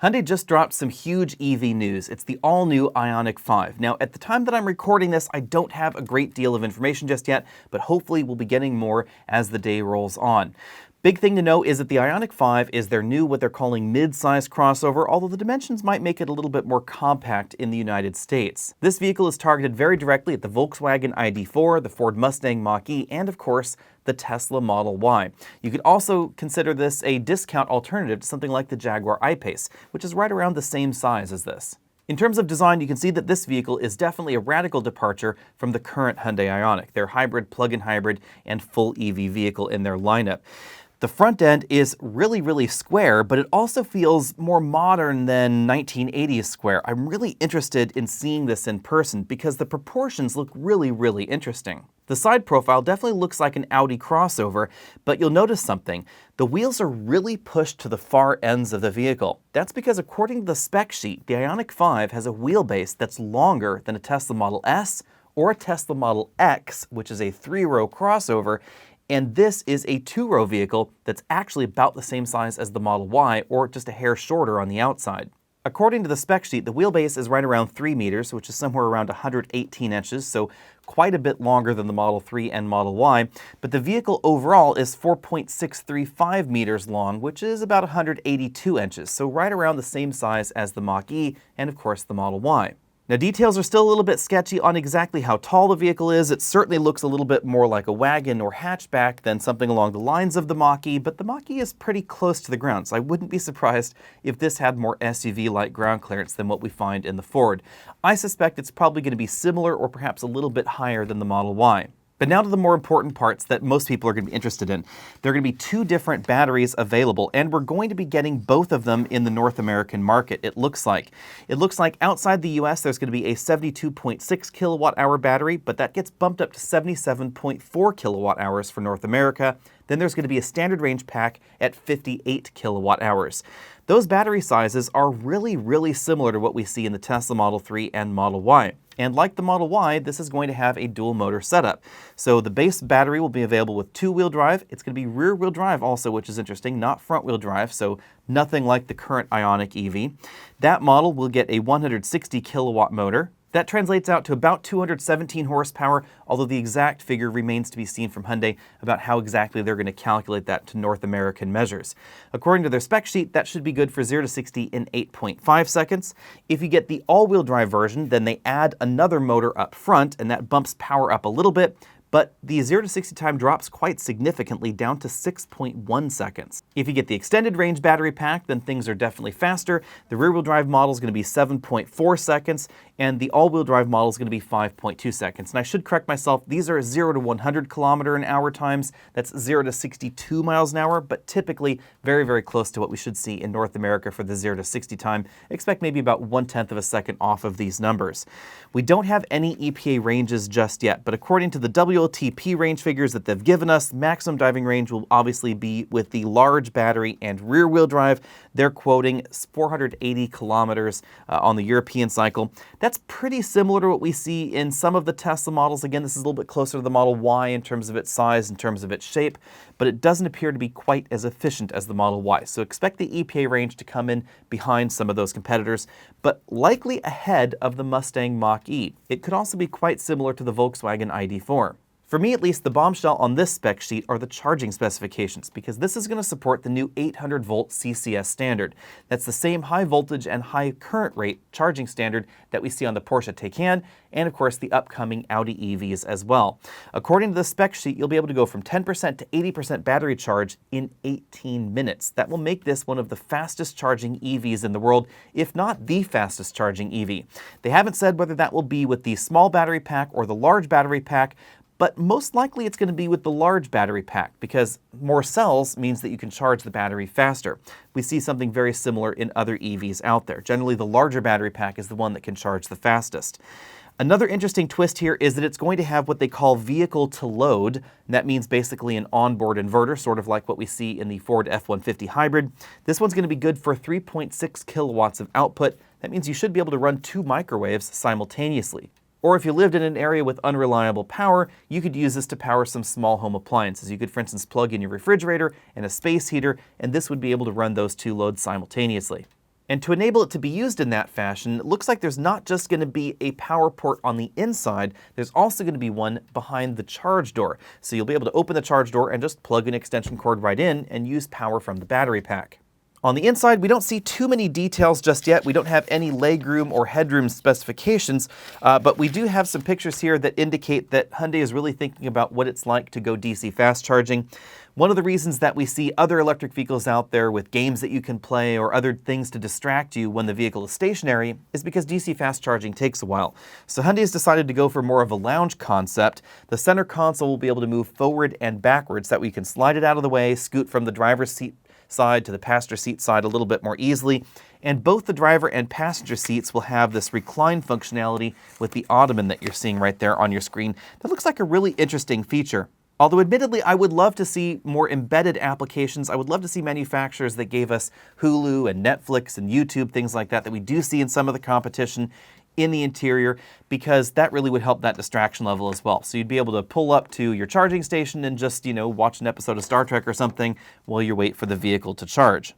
Hyundai just dropped some huge EV news. It's the all-new IONIQ 5. Now, at the time that I'm recording this, I don't have a great deal of information just yet, but hopefully we'll be getting more as the day rolls on. Big thing to know is that the IONIQ 5 is their new, what they're calling mid-size crossover, although the dimensions might make it a little bit more compact in the United States. This vehicle is targeted very directly at the Volkswagen ID.4, the Ford Mustang Mach-E, and of course, the Tesla Model Y. You could also consider this a discount alternative to something like the Jaguar I-Pace, which is right around the same size as this. In terms of design, you can see that this vehicle is definitely a radical departure from the current Hyundai IONIQ, their hybrid, plug-in hybrid, and full EV vehicle in their lineup. The front end is really square, but it also feels more modern than 1980s square. I'm really interested in seeing this in person because the proportions look really interesting. The side profile definitely looks like an Audi crossover, but you'll notice something. The wheels are really pushed to the far ends of the vehicle. That's because according to the spec sheet, the IONIQ 5 has a wheelbase that's longer than a Tesla Model S or a Tesla Model X, which is a 3-row crossover, and this is a 2-row vehicle that's actually about the same size as the Model Y, or just a hair shorter on the outside. According to the spec sheet, the wheelbase is right around 3 meters, which is somewhere around 118 inches, so quite a bit longer than the Model 3 and Model Y, but the vehicle overall is 4.635 meters long, which is about 182 inches, so right around the same size as the Mach-E and of course the Model Y. Now, details are still a little bit sketchy on exactly how tall the vehicle is. It certainly looks a little bit more like a wagon or hatchback than something along the lines of the Mach-E, but the Mach-E is pretty close to the ground, so I wouldn't be surprised if this had more SUV-like ground clearance than what we find in the Ford. I suspect it's probably going to be similar or perhaps a little bit higher than the Model Y. But now to the more important parts that most people are going to be interested in. There are going to be 2 different batteries available, and we're going to be getting both of them in the North American market, it looks like. It looks like outside the US there's going to be a 72.6 kilowatt hour battery, but that gets bumped up to 77.4 kilowatt hours for North America. Then there's going to be a standard range pack at 58 kilowatt hours. Those battery sizes are really similar to what we see in the Tesla Model 3 and Model Y. And like the Model Y, this is going to have a dual motor setup. So the base battery will be available with 2-wheel drive. It's going to be rear-wheel drive also, which is interesting, not front-wheel drive, so nothing like the current IONIQ EV. That model will get a 160 kilowatt motor. That translates out to about 217 horsepower, although the exact figure remains to be seen from Hyundai about how exactly they're going to calculate that to North American measures. According to their spec sheet, that should be good for 0 to 60 in 8.5 seconds. If you get the all-wheel drive version, then they add another motor up front, and that bumps power up a little bit, but the 0 to 60 time drops quite significantly down to 6.1 seconds. If you get the extended range battery pack, then things are definitely faster. The rear-wheel drive model is going to be 7.4 seconds, and the all-wheel drive model is going to be 5.2 seconds. And I should correct myself, these are 0 to 100 kilometer an hour times. That's 0 to 62 miles an hour, but typically very close to what we should see in North America for the 0 to 60 time. Expect maybe about 1/10 of a second off of these numbers. We don't have any EPA ranges just yet, but according to the WLTP range figures that they've given us, maximum driving range will obviously be with the large battery and rear-wheel drive. They're quoting 480 kilometers on the European cycle. That's pretty similar to what we see in some of the Tesla models. Again, this is a little bit closer to the Model Y in terms of its size, in terms of its shape, but it doesn't appear to be quite as efficient as the Model Y. So expect the EPA range to come in behind some of those competitors, but likely ahead of the Mustang Mach-E. It could also be quite similar to the Volkswagen ID.4. For me at least, the bombshell on this spec sheet are the charging specifications, because this is going to support the new 800 volt CCS standard. That's the same high voltage and high current rate charging standard that we see on the Porsche Taycan, and of course the upcoming Audi EVs as well. According to the spec sheet, you'll be able to go from 10% to 80% battery charge in 18 minutes. That will make this one of the fastest charging EVs in the world, if not the fastest charging EV. They haven't said whether that will be with the small battery pack or the large battery pack, but most likely it's going to be with the large battery pack, because more cells means that you can charge the battery faster. We see something very similar in other EVs out there. Generally, the larger battery pack is the one that can charge the fastest. Another interesting twist here is that it's going to have what they call vehicle to load, and that means basically an onboard inverter, sort of like what we see in the Ford F-150 hybrid. This one's going to be good for 3.6 kilowatts of output. That means you should be able to run 2 microwaves simultaneously. Or if you lived in an area with unreliable power, you could use this to power some small home appliances. You could, for instance, plug in your refrigerator and a space heater, and this would be able to run those 2 loads simultaneously. And to enable it to be used in that fashion, it looks like there's not just going to be a power port on the inside, there's also going to be one behind the charge door. So you'll be able to open the charge door and just plug an extension cord right in and use power from the battery pack. On the inside, we don't see too many details just yet. We don't have any legroom or headroom specifications, but we do have some pictures here that indicate that Hyundai is really thinking about what it's like to go DC fast charging. One of the reasons that we see other electric vehicles out there with games that you can play or other things to distract you when the vehicle is stationary is because DC fast charging takes a while. So Hyundai has decided to go for more of a lounge concept. The center console will be able to move forward and backwards, that we can slide it out of the way, scoot from the driver's seat side to the passenger seat side a little bit more easily. And both the driver and passenger seats will have this recline functionality with the ottoman that you're seeing right there on your screen. That looks like a really interesting feature. Although admittedly, I would love to see more embedded applications. I would love to see manufacturers that gave us Hulu and Netflix and YouTube, things like that, that we do see in some of the competition in the interior, because that really would help that distraction level as well. So you'd be able to pull up to your charging station and just, watch an episode of Star Trek or something while you wait for the vehicle to charge.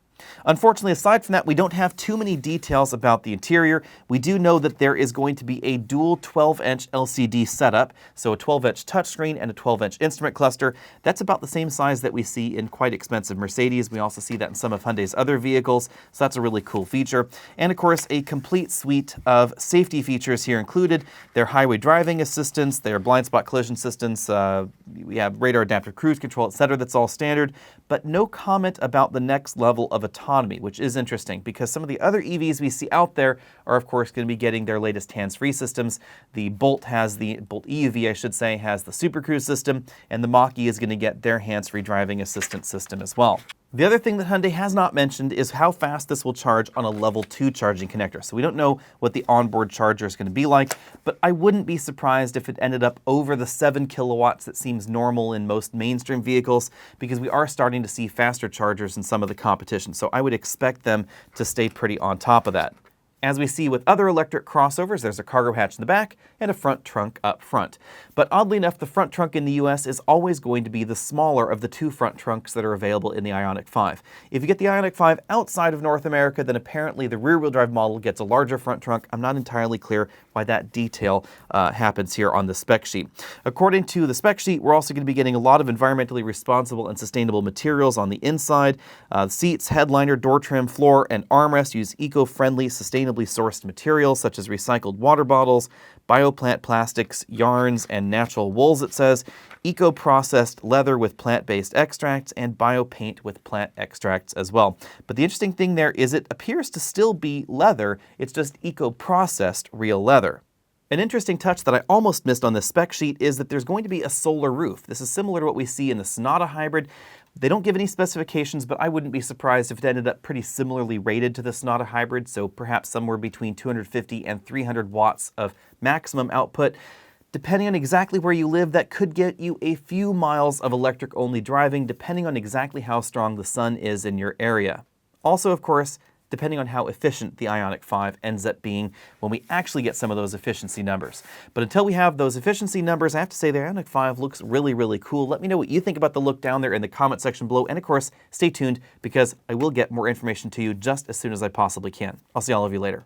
Unfortunately, aside from that, we don't have too many details about the interior. We do know that there is going to be a dual 12-inch LCD setup, so a 12-inch touchscreen and a 12-inch instrument cluster. That's about the same size that we see in quite expensive Mercedes. We also see that in some of Hyundai's other vehicles, so that's a really cool feature. And of course, a complete suite of safety features here included. Their highway driving assistance, their blind spot collision assistance, we have radar adaptive cruise control, etc. That's all standard, but no comment about the next level of autonomy, which is interesting because some of the other EVs we see out there are of course going to be getting their latest hands-free systems. The Bolt EUV, I should say, has the Super Cruise system, and the Mach-E is going to get their hands-free driving assistance system as well. The other thing that Hyundai has not mentioned is how fast this will charge on a level 2 charging connector. So we don't know what the onboard charger is going to be like, but I wouldn't be surprised if it ended up over the 7 kilowatts that seems normal in most mainstream vehicles, because we are starting to see faster chargers in some of the competition. So I would expect them to stay pretty on top of that. As we see with other electric crossovers, there's a cargo hatch in the back and a front trunk up front. But oddly enough, the front trunk in the US is always going to be the smaller of the two front trunks that are available in the IONIQ 5. If you get the IONIQ 5 outside of North America, then apparently the rear-wheel drive model gets a larger front trunk. I'm not entirely clear why that detail happens here on the spec sheet. According to the spec sheet, we're also going to be getting a lot of environmentally responsible and sustainable materials on the inside. Seats, headliner, door trim, floor, and armrest use eco-friendly, sustainably sourced materials such as recycled water bottles, bioplant plastics, yarns, and natural wools, it says, eco-processed leather with plant-based extracts, and biopaint with plant extracts as well. But the interesting thing there is it appears to still be leather, it's just eco-processed real leather. An interesting touch that I almost missed on this spec sheet is that there's going to be a solar roof. This is similar to what we see in the Sonata Hybrid. They don't give any specifications, but I wouldn't be surprised if it ended up pretty similarly rated to the Sonata Hybrid, so perhaps somewhere between 250 and 300 watts of maximum output. Depending on exactly where you live, that could get you a few miles of electric-only driving, depending on exactly how strong the sun is in your area. Also, of course, depending on how efficient the IONIQ 5 ends up being when we actually get some of those efficiency numbers. But until we have those efficiency numbers, I have to say the IONIQ 5 looks really, really cool. Let me know what you think about the look down there in the comment section below. And of course, stay tuned because I will get more information to you just as soon as I possibly can. I'll see all of you later.